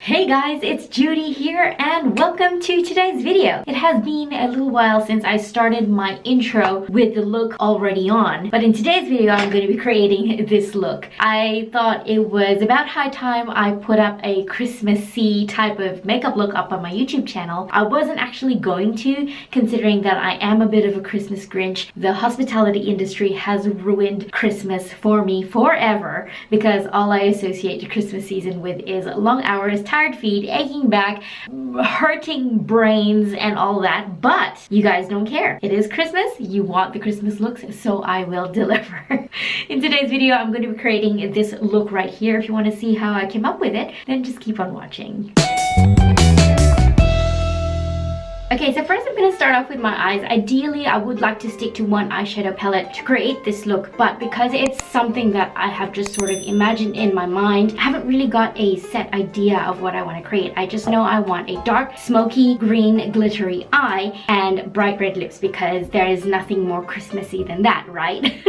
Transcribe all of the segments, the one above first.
Hey guys, it's Judy here and welcome to today's video. It has been a little while since I started my intro with the look already on, but in today's video I'm going to be creating this look. I thought it was about high time I put up a Christmassy type of makeup look up on my YouTube channel. I wasn't actually going to, considering that I am a bit of a Christmas Grinch. The hospitality industry has ruined Christmas for me forever because all I associate the Christmas season with is long hours, tired feet, aching back, hurting brains and all that, but you guys don't care. It is Christmas, you want the Christmas looks, so I will deliver. In today's video I'm going to be creating this look right here. If you want to see how I came up with it, then just keep on watching. Okay, so first I'm going to start off with my eyes. Ideally, I would like to stick to one eyeshadow palette to create this look, but because it's something that I have just sort of imagined in my mind, I haven't really got a set idea of what I want to create. I just know I want a dark, smoky, green, glittery eye and bright red lips because there is nothing more Christmassy than that, right?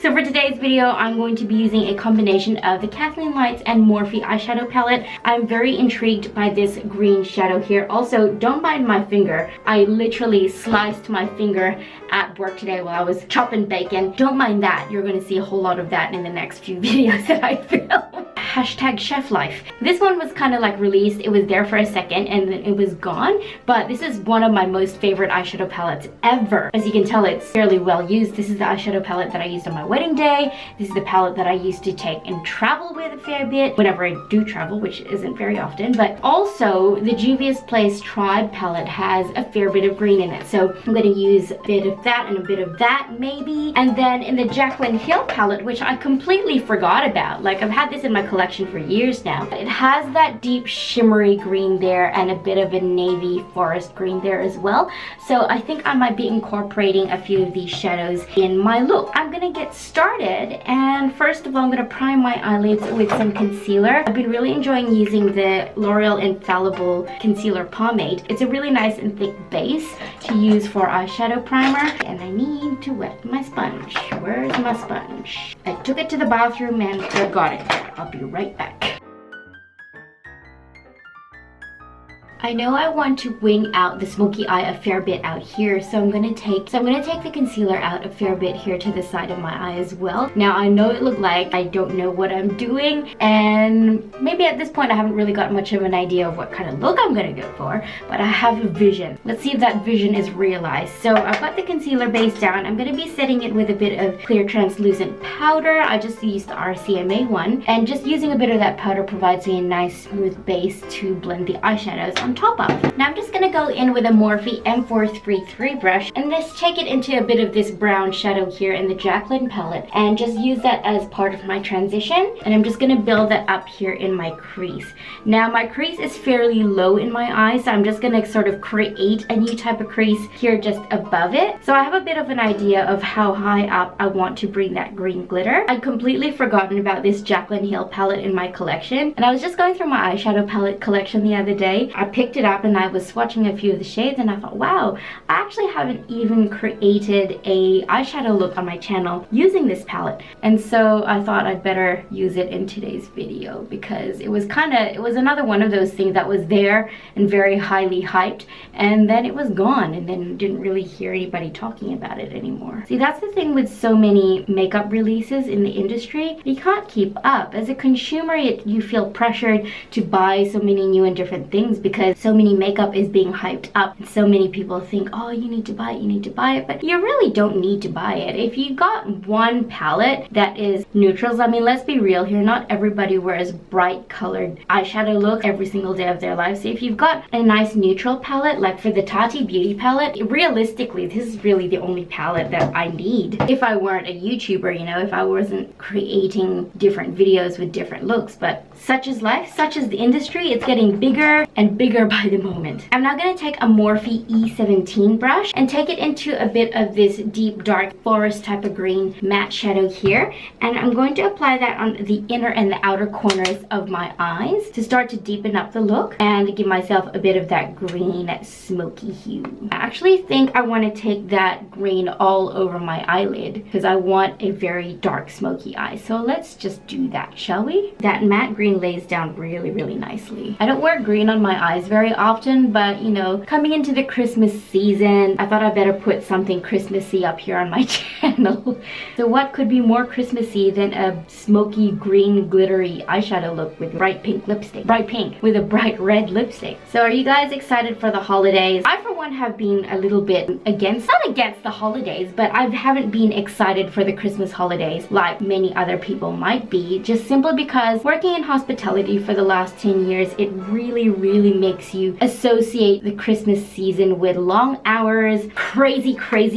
So for today's video, I'm going to be using a combination of the Kathleen Lights and Morphe eyeshadow palette. I'm very intrigued by this green shadow here. Also, don't mind my finger. I literally sliced my finger at work today while I was chopping bacon. Don't mind that. You're going to see a whole lot of that in the next few videos that I film. Hashtag chef life. This one was kind of like released. It was there for a second and then it was gone, but this is one of my most favorite eyeshadow palettes ever. As you can tell, it's fairly well used. This is the eyeshadow palette that I used on my wedding day. This is the palette that I used to take and travel with a fair bit whenever I do travel, which isn't very often. But also the Juvia's Place Tribe palette has a fair bit of green in it, so I'm going to use a bit of that and a bit of that maybe. And then in the Jaclyn Hill palette, which I completely forgot about, like I've had this in my collection for years now, it has that deep shimmery green there and a bit of a navy forest green there as well, so I think I might be incorporating a few of these shadows in my look. I'm gonna get started, and first of all I'm gonna prime my eyelids with some concealer. I've been really enjoying using the L'Oreal Infallible Concealer Pomade. It's a really nice and thick base to use for eyeshadow primer, and I need to wet my sponge. Where's my sponge? I took it to the bathroom and forgot it. I'll be right back. I know I want to wing out the smoky eye a fair bit out here, so I'm gonna take the concealer out a fair bit here to the side of my eye as well. Now I know it looked like I don't know what I'm doing, and maybe at this point I haven't really got much of an idea of what kind of look I'm gonna go for, but I have a vision. Let's see if that vision is realized. So I've got the concealer base down. I'm gonna be setting it with a bit of clear translucent powder. I just used the RCMA one, and just using a bit of that powder provides me a nice smooth base to blend the eyeshadows on top of. Now I'm just gonna go in with a Morphe M433 brush and just take it into a bit of this brown shadow here in the Jaclyn palette and just use that as part of my transition, and I'm just gonna build that up here in my crease. Now my crease is fairly low in my eye, so I'm just gonna sort of create a new type of crease here just above it. So I have a bit of an idea of how high up I want to bring that green glitter. I'd completely forgotten about this Jaclyn Hill palette in my collection, and I was just going through my eyeshadow palette collection the other day. I picked it up and I was swatching a few of the shades and I thought, wow, I actually haven't even created a eyeshadow look on my channel using this palette. And so I thought I'd better use it in today's video because it was another one of those things that was there and very highly hyped, and then it was gone, and then didn't really hear anybody talking about it anymore. See, that's the thing with so many makeup releases in the industry. You can't keep up. As a consumer, you feel pressured to buy so many new and different things because so many makeup is being hyped up, and so many people think, oh, you need to buy it, but you really don't need to buy it. If you got one palette that is neutrals, I mean, let's be real here, not everybody wears bright colored eyeshadow look every single day of their life. So if you've got a nice neutral palette, like for the Tati Beauty palette, realistically this is really the only palette that I need if I weren't a YouTuber, you know, if I wasn't creating different videos with different looks. But such is life, such is the industry. It's getting bigger and bigger here by the moment. I'm now going to take a Morphe E17 brush and take it into a bit of this deep dark forest type of green matte shadow here, and I'm going to apply that on the inner and the outer corners of my eyes to start to deepen up the look and give myself a bit of that green smoky hue. I actually think I want to take that green all over my eyelid because I want a very dark smoky eye. So let's just do that, shall we? That matte green lays down really nicely. I don't wear green on my eyes very often, but you know, coming into the Christmas season, I thought I better put something Christmassy up here on my channel. So what could be more Christmassy than a smoky green glittery eyeshadow look with bright pink lipstick? Bright pink with a bright red lipstick. So are you guys excited for the holidays? I for one have been a little bit not against the holidays, but I haven't been excited for the Christmas holidays like many other people might be, just simply because working in hospitality for the last 10 years, it really makes you associate the Christmas season with long hours, crazy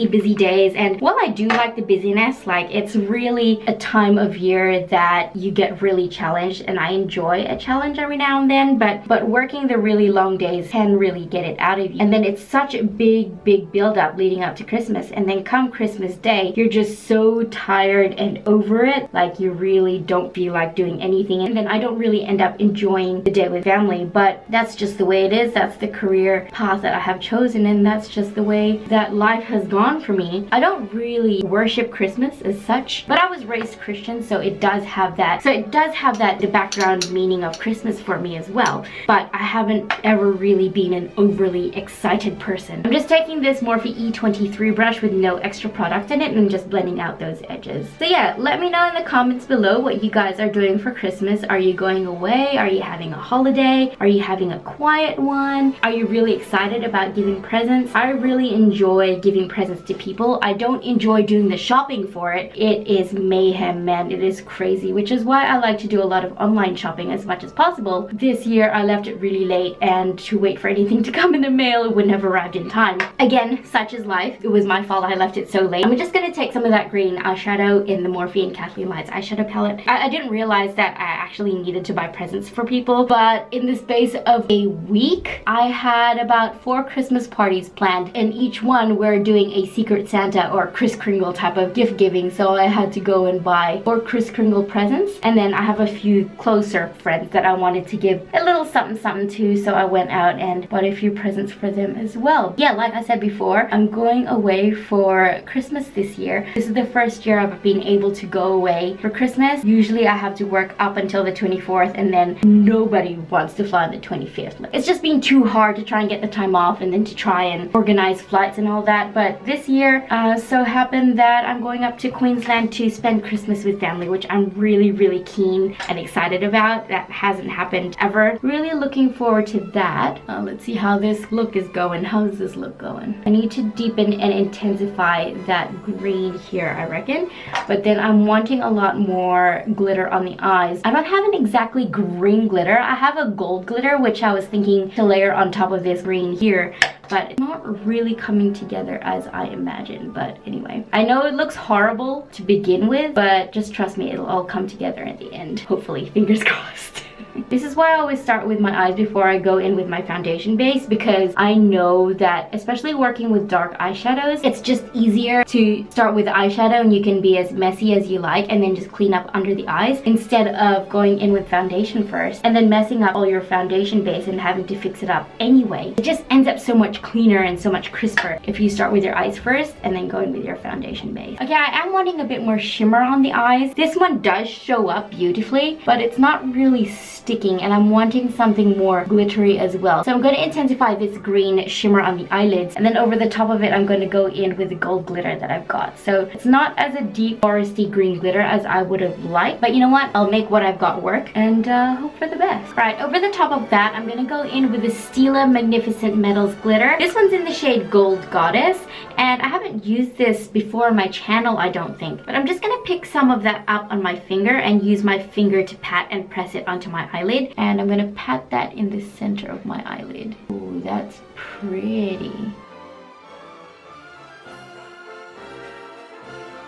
busy days. And while I do like the busyness, like it's really a time of year that you get really challenged, and I enjoy a challenge every now and then, but working the really long days can really get it out of you. And then it's such a big build up leading up to Christmas, and then come Christmas Day, you're just so tired and over it, like you really don't feel like doing anything. And then I don't really end up enjoying the day with family, but that's just the way it is. That's the career path that I have chosen, and that's just the way that life has gone for me. I don't really worship Christmas as such, but I was raised Christian, so it does have that. The background meaning of Christmas for me as well, but I haven't ever really been an overly excited person. I'm just taking this Morphe E23 brush with no extra product in it and just blending out those edges. So yeah, let me know in the comments below what you guys are doing for Christmas. Are you going away? Are you having a holiday? Are you having a quiet one? Are you really excited about giving presents? I really enjoy giving presents to people. I don't enjoy doing the shopping for it. It is mayhem, man. It is crazy, which is why I like to do a lot of online shopping as much as possible. This year I left it really late, and to wait for anything to come in the mail, it wouldn't have arrived in time. Again, such is life. It was my fault I left it so late. I'm just gonna take some of that green eyeshadow in the Morphe and Kathleen Lights eyeshadow palette. I didn't realize that I actually needed to buy presents for people, but in the space of a week, I had about 4 Christmas parties planned, and each one we're doing a Secret Santa or Kris Kringle type of gift giving, so I had to go and buy 4 Kris Kringle presents, and then I have a few closer friends that I wanted to give a little something to, so I went out and bought a few presents for them as well. Yeah, like I said before, I'm going away for Christmas this year. This is the first year I've been able to go away for Christmas. Usually I have to work up until the 24th, and then nobody wants to fly on the 25th. Like, it's just been too hard to try and get the time off and then to try and organize flights and all that. But this year, so happened that I'm going up to Queensland to spend Christmas with family, which I'm really keen and excited about. That hasn't happened ever. Really looking forward to that. Let's see how this look is going. How's this look going? I need to deepen and intensify that green here, I reckon. But then I'm wanting a lot more glitter on the eyes. I don't have an exactly green glitter. I have a gold glitter, which I was thinking to layer on top of this green here, but it's not really coming together as I imagined. But anyway, I know it looks horrible to begin with, but just trust me, it'll all come together at the end. Hopefully, fingers crossed. This is why I always start with my eyes before I go in with my foundation base, because I know that, especially working with dark eyeshadows, it's just easier to start with the eyeshadow and you can be as messy as you like and then just clean up under the eyes, instead of going in with foundation first and then messing up all your foundation base and having to fix it up anyway. It just ends up so much cleaner and so much crisper if you start with your eyes first and then go in with your foundation base. Okay, I am wanting a bit more shimmer on the eyes. This one does show up beautifully, but it's not really sticking, and I'm wanting something more glittery as well. So I'm going to intensify this green shimmer on the eyelids, and then over the top of it I'm going to go in with the gold glitter that I've got. So it's not as a deep foresty green glitter as I would have liked, but you know what, I'll make what I've got work and hope for the best. Right, over the top of that I'm going to go in with the Stila Magnificent Metals glitter. This one's in the shade Gold Goddess, and I haven't used this before on my channel, I don't think, but I'm just going to pick some of that up on my finger and use my finger to pat and press it onto my eyelid, and I'm gonna pat that in the center of my eyelid. Ooh, that's pretty.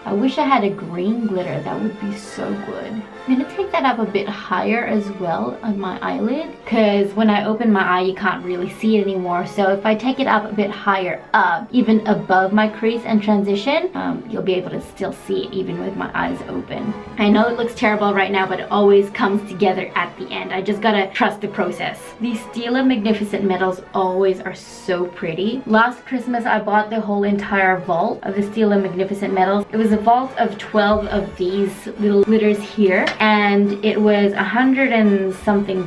I wish I had a green glitter. That would be so good. I'm gonna take that up a bit higher as well on my eyelid, because when I open my eye you can't really see it anymore. So if I take it up a bit higher up, even above my crease and transition, you'll be able to still see it even with my eyes open. I know it looks terrible right now, but it always comes together at the end. I just gotta trust the process. These Stila Magnificent Metals always are so pretty. Last Christmas I bought the whole entire vault of the Stila Magnificent Metals. It was a vault of 12 of these little glitters here, and it was $100 and something,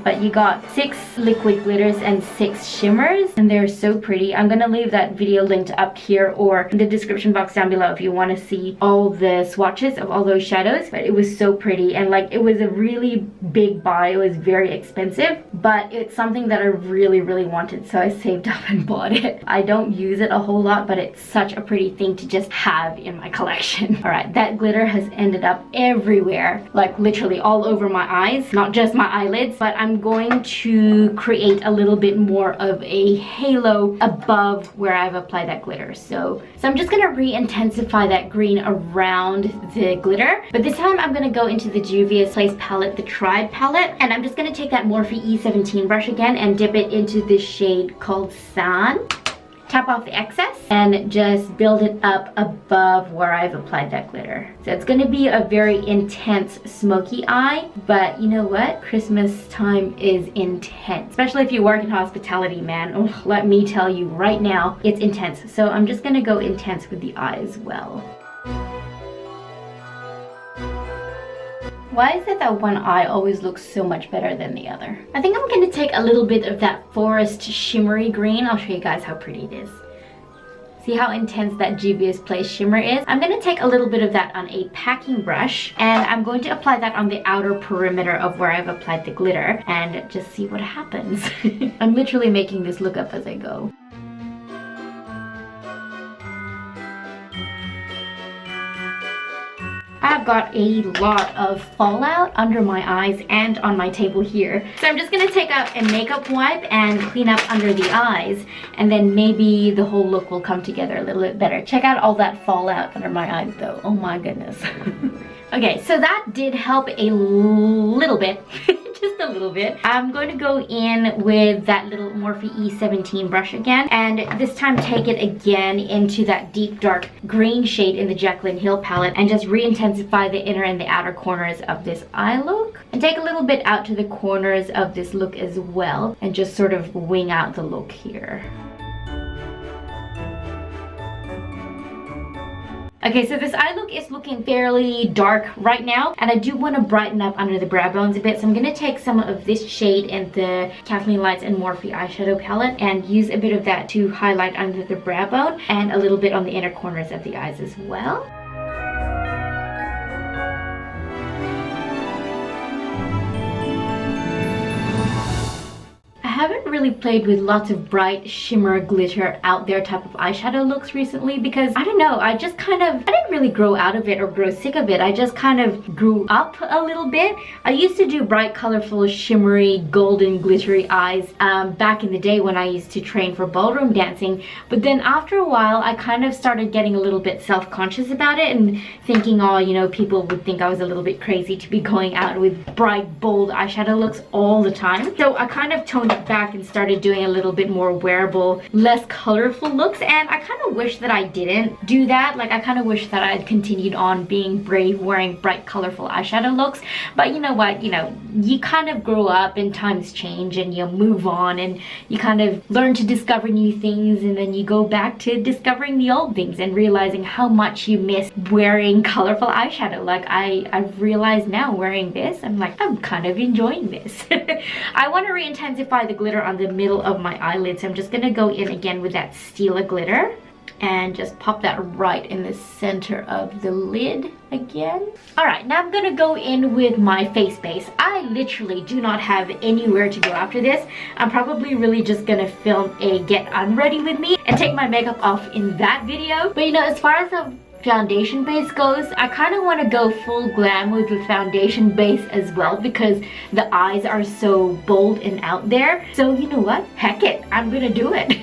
but you got 6 liquid glitters and 6 shimmers, and they're so pretty. I'm gonna leave that video linked up here or in the description box down below if you want to see all the swatches of all those shadows. But it was so pretty, and like it was a really big buy. It was very expensive, but it's something that I really wanted, so I saved up and bought it. I don't use it a whole lot, but it's such a pretty thing to just have in my collection. All right, that glitter has ended up everywhere, like literally all over my eyes, not just my eyelids. But I'm going to create a little bit more of a halo above where I've applied that glitter. So I'm just gonna re-intensify that green around the glitter, but this time I'm gonna go into the Juvia's Place palette, the Tribe palette, and I'm just gonna take that Morphe E17 brush again and dip it into this shade called Sand. Tap off the excess and just build it up above where I've applied that glitter. So it's gonna be a very intense smoky eye, but you know what? Christmas time is intense, especially if you work in hospitality, man. Oh, let me tell you right now, it's intense. So I'm just gonna go intense with the eye as well. Why is it that one eye always looks so much better than the other? I think I'm going to take a little bit of that forest shimmery green. I'll show you guys how pretty it is. See how intense that Juvia's Place shimmer is? I'm going to take a little bit of that on a packing brush, and I'm going to apply that on the outer perimeter of where I've applied the glitter and just see what happens. I'm literally making this look up as I go. I've got a lot of fallout under my eyes and on my table here. So I'm just going to take out a makeup wipe and clean up under the eyes, and then maybe the whole look will come together a little bit better. Check out all that fallout under my eyes though. Oh my goodness. Okay, so that did help a little bit. Just a little bit. I'm going to go in with that little Morphe E17 brush again, and this time take it again into that deep dark green shade in the Jaclyn Hill palette and just re-intensify the inner and the outer corners of this eye look, and take a little bit out to the corners of this look as well, and just sort of wing out the look here. Okay, so this eye look is looking fairly dark right now, and I do want to brighten up under the brow bones a bit, so I'm going to take some of this shade in the Kathleen Lights and Morphe eyeshadow palette and use a bit of that to highlight under the brow bone and a little bit on the inner corners of the eyes as well. I haven't really played with lots of bright shimmer glitter out there type of eyeshadow looks recently, because I don't know, I didn't really grow out of it or grow sick of it. I just kind of grew up a little bit. I used to do bright, colorful, shimmery, golden, glittery eyes back in the day when I used to train for ballroom dancing, but then after a while I kind of started getting a little bit self-conscious about it and thinking, oh, you know, people would think I was a little bit crazy to be going out with bright, bold eyeshadow looks all the time. So I kind of toned it back and started doing a little bit more wearable, less colorful looks, and I kind of wish that I didn't do that. Like, I kind of wish that I had continued on being brave, wearing bright, colorful eyeshadow looks. But you know what, you know, you kind of grow up and times change and you move on and you kind of learn to discover new things, and then you go back to discovering the old things and realizing how much you miss wearing colorful eyeshadow. Like, I've realized now wearing this, I'm like, I'm kind of enjoying this. I want to re-intensify the glitter on the middle of my eyelid, so I'm just gonna go in again with that Stila glitter and just pop that right in the center of the lid again. All right, now I'm gonna go in with my face base. I literally do not have anywhere to go after this. I'm probably really just gonna film a get unready with me and take my makeup off in that video. But you know, as far as the foundation base goes, I kind of want to go full glam with the foundation base as well, because the eyes are so bold and out there. So you know what, heck it, I'm gonna do it.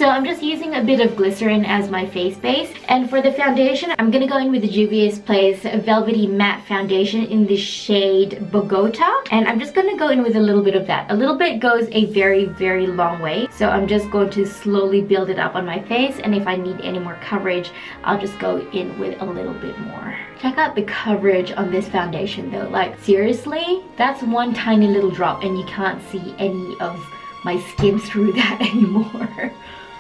So I'm just using a bit of glycerin as my face base. And for the foundation, I'm going to go in with the Juvia's Place Velvety Matte Foundation in the shade Bogota. And I'm just going to go in with a little bit of that. A little bit goes a very, very long way. So I'm just going to slowly build it up on my face. And if I need any more coverage, I'll just go in with a little bit more. Check out the coverage on this foundation though. Like seriously, that's one tiny little drop and you can't see any of my skin through that anymore.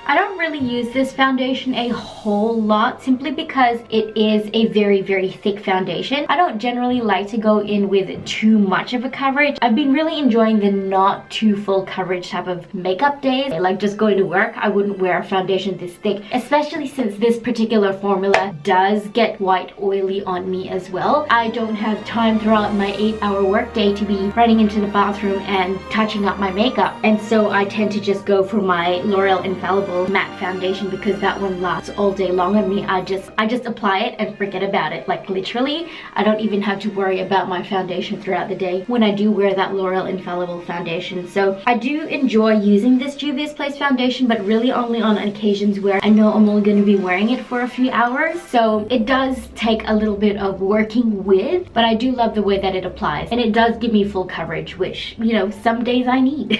I don't really use this foundation a whole lot simply because it is a very, very thick foundation. I don't generally like to go in with too much of a coverage. I've been really enjoying the not too full coverage type of makeup days. Like just going to work, I wouldn't wear a foundation this thick, especially since this particular formula does get quite oily on me as well. I don't have time throughout my 8-hour workday to be running into the bathroom and touching up my makeup. And so I tend to just go for my L'Oreal Infallible matte foundation because that one lasts all day long on me. I just apply it and forget about it. Like literally, I don't even have to worry about my foundation throughout the day when I do wear that L'Oreal Infallible foundation. So I do enjoy using this Juvia's Place foundation, but really only on occasions where I know I'm only going to be wearing it for a few hours. So it does take a little bit of working with, but I do love the way that it applies, and it does give me full coverage, which, you know, some days I need.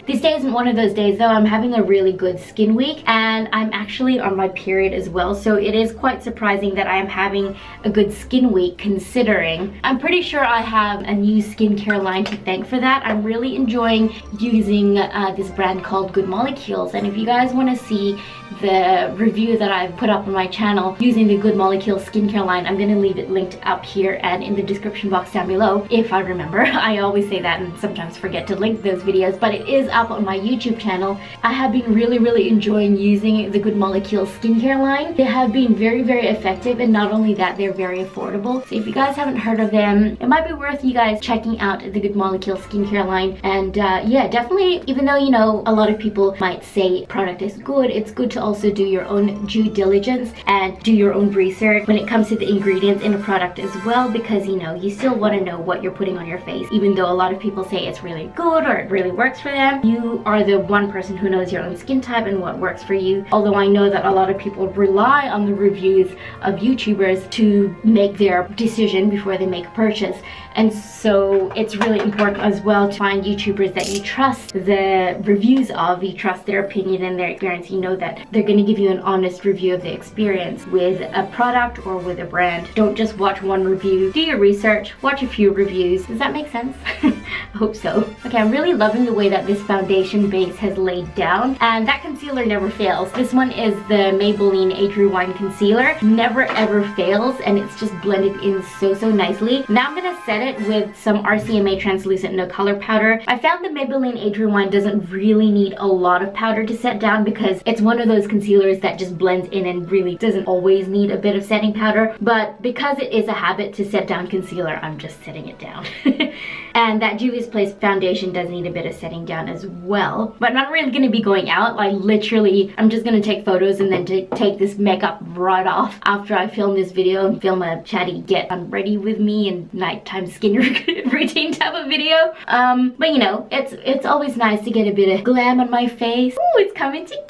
This day isn't one of those days though. I'm having a really good skin week and I'm actually on my period as well, so it is quite surprising that I am having a good skin week considering. I'm pretty sure I have a new skincare line to thank for that. I'm really enjoying using this brand called Good Molecules, and if you guys want to see the review that I've put up on my channel using the Good Molecules skincare line, I'm going to leave it linked up here and in the description box down below if I remember. I always say that and sometimes forget to link those videos, but it is up on my YouTube channel. I have been really enjoying using the Good Molecules skincare line. They have been very effective, and not only that, they're very affordable. So if you guys haven't heard of them, it might be worth you guys checking out the Good Molecules skincare line. And yeah, definitely, even though, you know, a lot of people might say product is good, it's good to also do your own due diligence and do your own research when it comes to the ingredients in a product as well, because, you know, you still want to know what you're putting on your face. Even though a lot of people say it's really good or it really works for them, you are the one person who knows your own skin type and what works for you. Although I know that a lot of people rely on the reviews of YouTubers to make their decision before they make a purchase. And so it's really important as well to find YouTubers that you trust the reviews of, you trust their opinion and their experience. You know that they're going to give you an honest review of the experience with a product or with a brand. Don't just watch one review. Do your research, watch a few reviews. Does that make sense? I hope so. Okay, I'm really loving the way that this foundation base has laid down, and that concealer never fails. This one is the Maybelline Age Rewind Concealer. Never ever fails, and it's just blended in so nicely. Now I'm gonna set it with some RCMA Translucent No Color Powder. I found the Maybelline Age Rewind doesn't really need a lot of powder to set down because it's one of those concealers that just blends in and really doesn't always need a bit of setting powder. But because it is a habit to set down concealer, I'm just setting it down. And that Juvia's Place foundation does need a bit of setting down as well. But I'm not really going to be going out. Like literally, I'm just going to take photos and then take this makeup right off after I film this video and film a chatty get ready with me and nighttime skin routine type of video. But you know, it's always nice to get a bit of glam on my face. Ooh, it's coming together.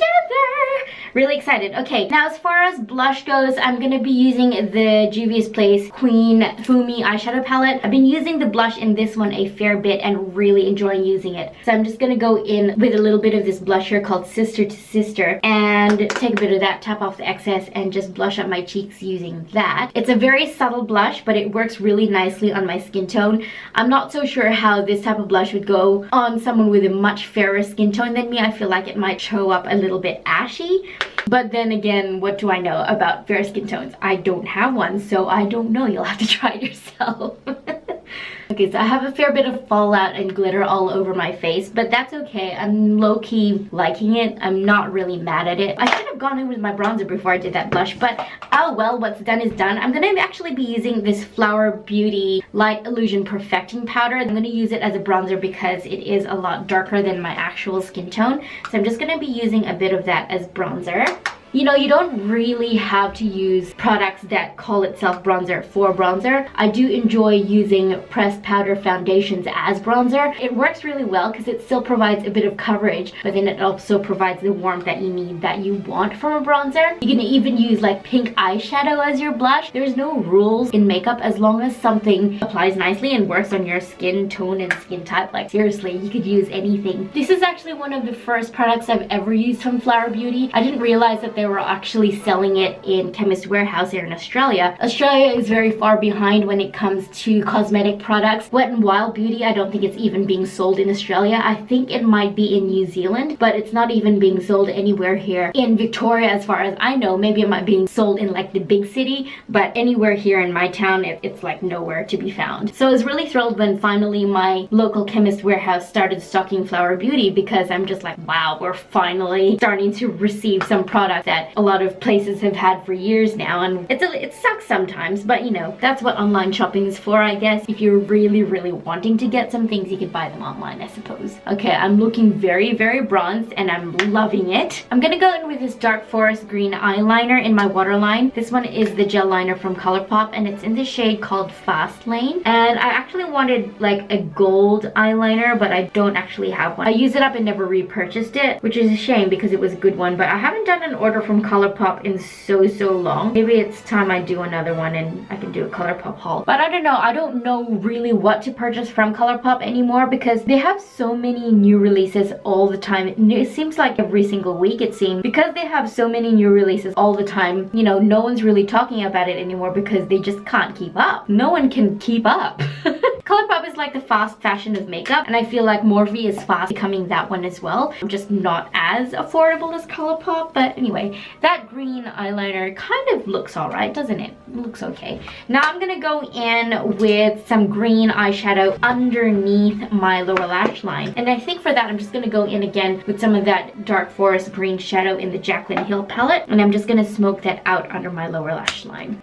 Really excited. Okay, now as far as blush goes, I'm going to be using the Juvia's Place Queen Fumi eyeshadow palette. I've been using the blush in this one a fair bit and really enjoying using it. So I'm just going to go in with a little bit of this blusher called Sister to Sister and take a bit of that, tap off the excess, and just blush up my cheeks using that. It's a very subtle blush, but it works really nicely on my skin tone. I'm not so sure how this type of blush would go on someone with a much fairer skin tone than me. I feel like it might show up a little bit ashy. But then again, what do I know about fair skin tones? I don't have one, so I don't know. You'll have to try it yourself. Okay, so I have a fair bit of fallout and glitter all over my face, but that's okay. I'm low-key liking it. I'm not really mad at it. I should have gone in with my bronzer before I did that blush, but oh well, what's done is done. I'm going to actually be using this Flower Beauty Light Illusion Perfecting Powder. I'm going to use it as a bronzer because it is a lot darker than my actual skin tone. So I'm just going to be using a bit of that as bronzer. You know, you don't really have to use products that call itself bronzer for bronzer. I do enjoy using pressed powder foundations as bronzer. It works really well because it still provides a bit of coverage, but then it also provides the warmth that you need, that you want from a bronzer. You can even use like pink eyeshadow as your blush. There's no rules in makeup as long as something applies nicely and works on your skin tone and skin type. Like seriously, you could use anything. This is actually one of the first products I've ever used from Flower Beauty. I didn't realize that they were actually selling it in Chemist Warehouse here in Australia. Australia is very far behind when it comes to cosmetic products. Wet n Wild Beauty, I don't think it's even being sold in Australia. I think it might be in New Zealand, but it's not even being sold anywhere here in Victoria as far as I know. Maybe it might be being sold in like the big city, but anywhere here in my town, it's like nowhere to be found. So I was really thrilled when finally my local Chemist Warehouse started stocking Flower Beauty, because I'm just like, wow, we're finally starting to receive some products that a lot of places have had for years now. And it sucks sometimes, but you know, that's what online shopping is for, I guess. If you're really wanting to get some things, you could buy them online, I suppose. Okay, I'm looking very bronzed and I'm loving it. I'm gonna go in with this dark forest green eyeliner in my waterline. This one is the gel liner from ColourPop and it's in the shade called Fast Lane. And I actually wanted like a gold eyeliner, but I don't actually have one. I used it up and never repurchased it, which is a shame because it was a good one, but I haven't done an order from ColourPop in so long. Maybe it's time I do another one and I can do a ColourPop haul. But I don't know. I don't know really what to purchase from ColourPop anymore because they have so many new releases all the time. It seems like every single week, it seems. Because they have so many new releases all the time, you know, no one's really talking about it anymore because they just can't keep up. No one can keep up. ColourPop is like the fast fashion of makeup, and I feel like Morphe is fast becoming that one as well. I'm just not as affordable as ColourPop, but anyway, that green eyeliner kind of looks alright, doesn't it? It looks okay. Now I'm gonna go in with some green eyeshadow underneath my lower lash line, and I think for that I'm just gonna go in again with some of that dark forest green shadow in the Jaclyn Hill palette, and I'm just gonna smoke that out under my lower lash line.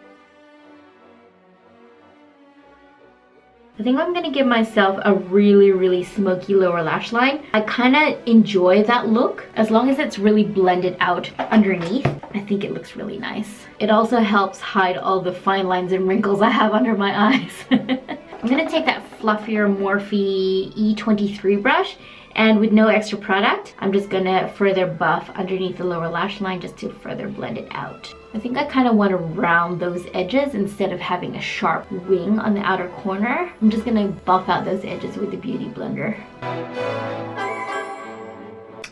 I think I'm gonna give myself a really smoky lower lash line. I kind of enjoy that look as long as it's really blended out underneath. I think it looks really nice. It also helps hide all the fine lines and wrinkles I have under my eyes. I'm gonna take that fluffier Morphe E23 brush, and with no extra product, I'm just gonna further buff underneath the lower lash line just to further blend it out. I think I kind of want to round those edges instead of having a sharp wing on the outer corner. I'm just gonna buff out those edges with the Beauty Blender.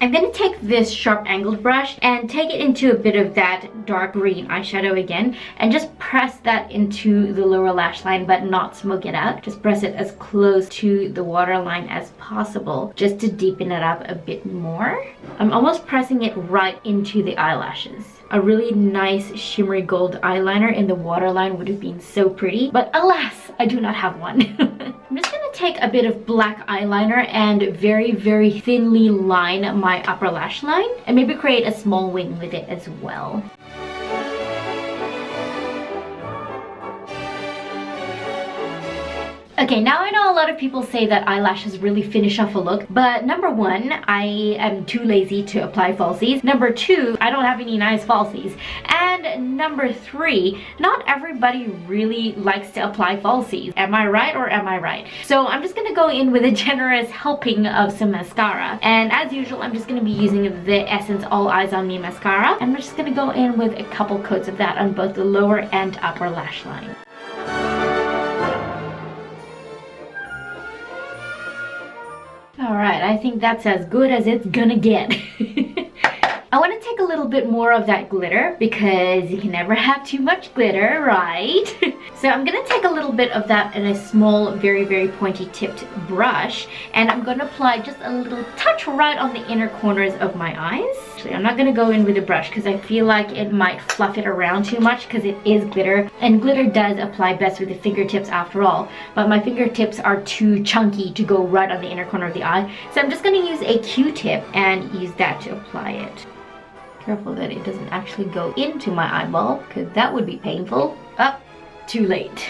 I'm gonna take this sharp angled brush and take it into a bit of that dark green eyeshadow again and just press that into the lower lash line but not smoke it out. Just press it as close to the waterline as possible just to deepen it up a bit more. I'm almost pressing it right into the eyelashes. A really nice shimmery gold eyeliner in the waterline would have been so pretty, but alas, I do not have one. I'm just gonna take a bit of black eyeliner and very thinly line my upper lash line and maybe create a small wing with it as well. Okay, now I know a lot of people say that eyelashes really finish off a look, but number one, I am too lazy to apply falsies. Number two, I don't have any nice falsies. And number three, not everybody really likes to apply falsies. Am I right or am I right? So I'm just gonna go in with a generous helping of some mascara. And as usual, I'm just gonna be using the Essence All Eyes on Me mascara. I'm just gonna go in with a couple coats of that on both the lower and upper lash line. Alright, I think that's as good as it's gonna get. I want to take a little bit more of that glitter because you can never have too much glitter, right? So I'm going to take a little bit of that in a small, very pointy tipped brush, and I'm going to apply just a little touch right on the inner corners of my eyes. Actually, I'm not going to go in with a brush because I feel like it might fluff it around too much because it is glitter, and glitter does apply best with the fingertips after all, but my fingertips are too chunky to go right on the inner corner of the eye. So I'm just going to use a Q-tip and use that to apply it. Careful that it doesn't actually go into my eyeball because that would be painful. Oh, too late.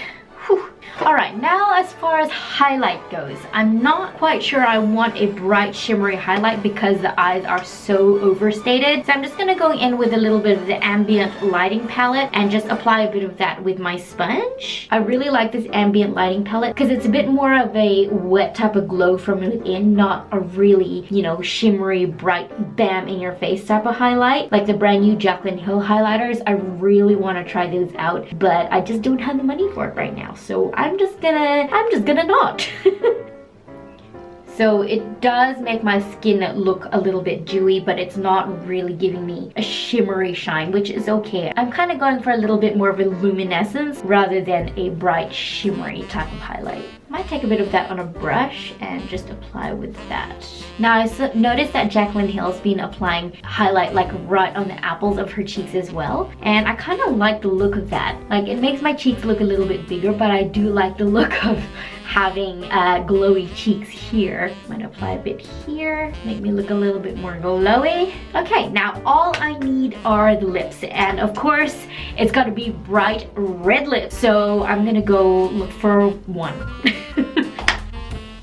Whew. Alright, now as far as highlight goes, I'm not quite sure I want a bright shimmery highlight because the eyes are so overstated. So I'm just gonna go in with a little bit of the ambient lighting palette and just apply a bit of that with my sponge. I really like this ambient lighting palette because it's a bit more of a wet type of glow from within, not a really, you know, shimmery, bright, bam in your face type of highlight. Like the brand new Jaclyn Hill highlighters, I really want to try those out, but I just don't have the money for it right now. So I'm just gonna not. So it does make my skin look a little bit dewy, but it's not really giving me a shimmery shine, which is okay. I'm kind of going for a little bit more of a luminescence rather than a bright shimmery type of highlight. Might take a bit of that on a brush and just apply with that. Now I noticed that Jaclyn Hill's been applying highlight like right on the apples of her cheeks as well, and I kind of like the look of that. Like it makes my cheeks look a little bit bigger, but I do like the look of having glowy cheeks here. I'm gonna apply a bit here, make me look a little bit more glowy. Okay, now all I need are the lips, and of course it's got to be bright red lips. So I'm gonna go look for one.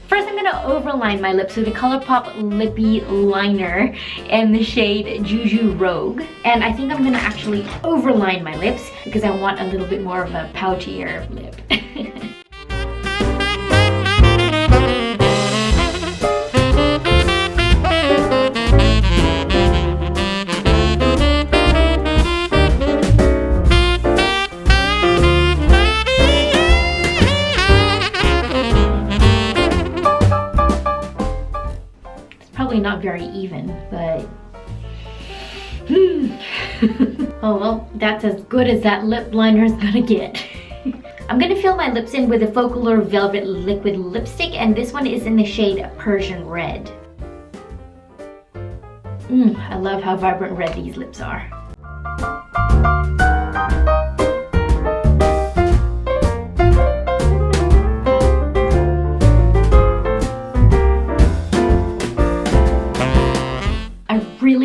First, I'm gonna overline my lips with the ColourPop Lippy Liner in the shade Juju Rogue. And I think I'm gonna actually overline my lips because I want a little bit more of a poutier lip. Not very even, but oh well, that's as good as that lip liner is gonna get. I'm gonna fill my lips in with a Focalure Velvet Liquid Lipstick, and this one is in the shade Persian Red. I love how vibrant red these lips are.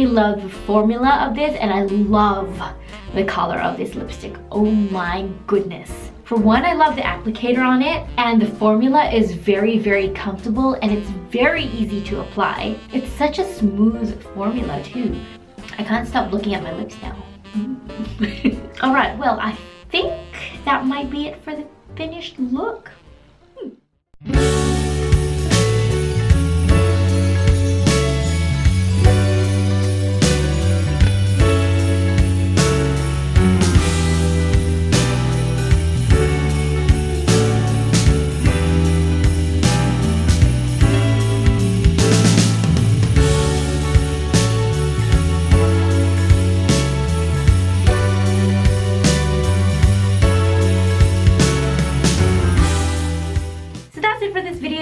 Love the formula of this, and I love the color of this lipstick. Oh my goodness. For one, I love the applicator on it, and the formula is very, very comfortable, and it's very easy to apply. It's such a smooth formula too. I can't stop looking at my lips now. Alright, well, I think that might be it for the finished look.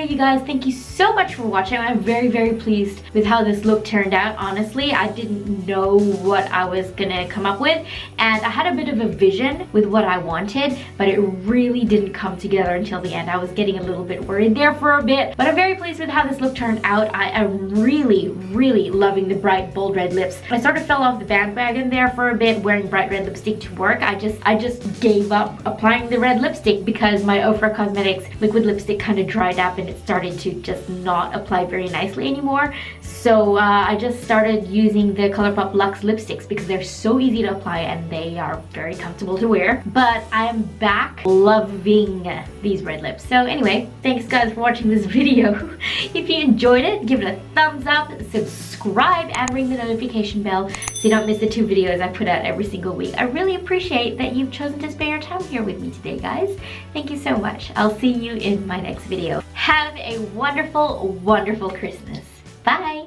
You guys, thank you so much for watching. I'm very, very pleased with how this look turned out. Honestly, I didn't know what I was gonna come up with, and I had a bit of a vision with what I wanted, but it really didn't come together until the end. I was getting a little bit worried there for a bit, but I'm very pleased with how this look turned out. I am really, really loving the bright bold red lips. I sort of fell off the bandwagon there for a bit wearing bright red lipstick to work. I just gave up applying the red lipstick because my Ofra Cosmetics liquid lipstick kind of dried up and it started to just not apply very nicely anymore. So I just started using the ColourPop Luxe lipsticks because they're so easy to apply and they are very comfortable to wear. But I am back loving these red lips. So anyway, thanks guys for watching this video. If you enjoyed it, give it a thumbs up, subscribe, and ring the notification bell so you don't miss the 2 videos I put out every single week. I really appreciate that you've chosen to spend your time here with me today, guys. Thank you so much. I'll see you in my next video. Have a wonderful, wonderful Christmas. Bye!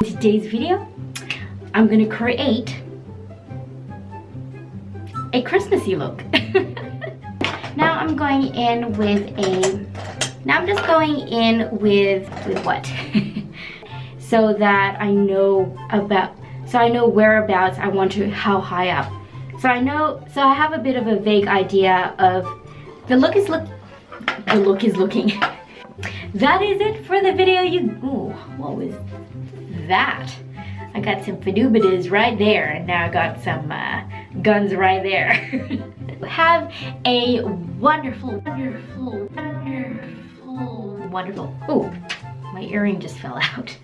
In today's video, I'm gonna create a Christmassy look. Now I'm going in with what? So that I know whereabouts I want to, how high up. So I have a bit of a vague idea of the look is looking. That is it for the video. Ooh, what was that? I got some fadoobadas right there, and now I got some guns right there. have a wonderful, oh, my earring just fell out.